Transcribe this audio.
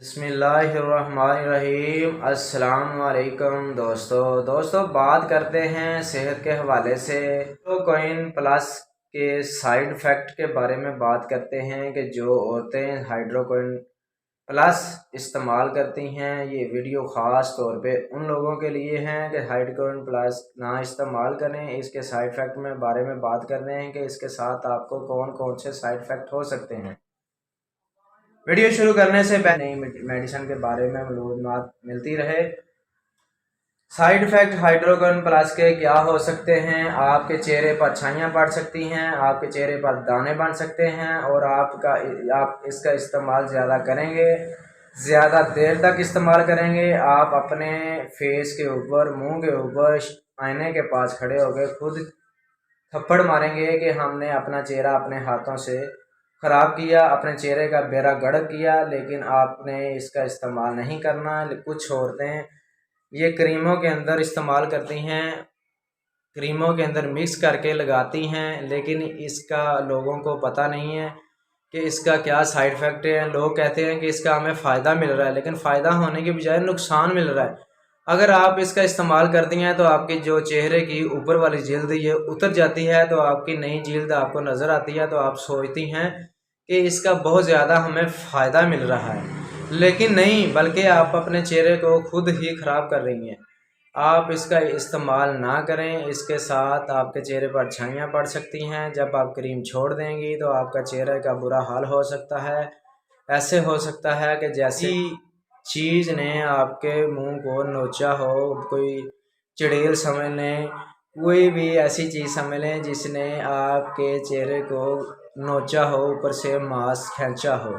बिस्मिल्लाहिर्रहमानिर्रहीम। अस्सलाम वालेकुम दोस्तों बात करते हैं सेहत के हवाले से हाइड्रोक्विन प्लस के साइड इफ़ेक्ट के बारे में बात करते हैं कि जो औरतें हाइड्रोक्विन प्लस इस्तेमाल करती हैं, ये वीडियो ख़ास तौर पे उन लोगों के लिए हैं कि हाइड्रोक्विन प्लस ना इस्तेमाल करें। इसके साइड इफ़ेक्ट में बारे में बात करते हैं कि इसके साथ आपको कौन कौन से साइड इफ़ेक्ट हो सकते हैं। वीडियो शुरू करने से पहले नई मेडिसिन के बारे में मालूमात मिलती रहे। साइड इफ़ेक्ट हाइड्रोक्विन प्लस के क्या हो सकते हैं? आपके चेहरे पर छाइयाँ पड़ सकती हैं, आपके चेहरे पर दाने बन सकते हैं और आप इसका इस्तेमाल ज़्यादा करेंगे, ज़्यादा देर तक इस्तेमाल करेंगे। आप अपने फेस के ऊपर, मुंह के ऊपर आईने के पास खड़े होकर खुद थप्पड़ मारेंगे कि हमने अपना चेहरा अपने हाथों से ख़राब किया, अपने चेहरे का बेड़ा गर्क किया। लेकिन आपने इसका इस्तेमाल नहीं करना। कुछ औरतें ये क्रीमों के अंदर इस्तेमाल करती हैं, क्रीमों के अंदर मिक्स करके लगाती हैं, लेकिन इसका लोगों को पता नहीं है कि इसका क्या साइड इफ़ेक्ट है। लोग कहते हैं कि इसका हमें फ़ायदा मिल रहा है, लेकिन फ़ायदा होने के बजाय नुकसान मिल रहा है। अगर आप इसका इस्तेमाल करती हैं तो आपकी जो चेहरे की ऊपर वाली जिल्द ये उतर जाती है, तो आपकी नई जिल्द आपको नज़र आती है, तो आप सोचती हैं कि इसका बहुत ज़्यादा हमें फ़ायदा मिल रहा है, लेकिन नहीं, बल्कि आप अपने चेहरे को खुद ही ख़राब कर रही हैं। आप इसका इस्तेमाल ना करें। इसके साथ आपके चेहरे पर छाइयाँ पड़ सकती हैं। जब आप क्रीम छोड़ देंगी तो आपका चेहरे का बुरा हाल हो सकता है। ऐसे हो सकता है कि जैसी चीज़ ने आपके मुंह को नोचा हो, कोई चिड़ेल समझ लें, कोई भी ऐसी चीज़ समझ लें जिसने आपके चेहरे को नोचा हो, ऊपर से मांस खींचा हो।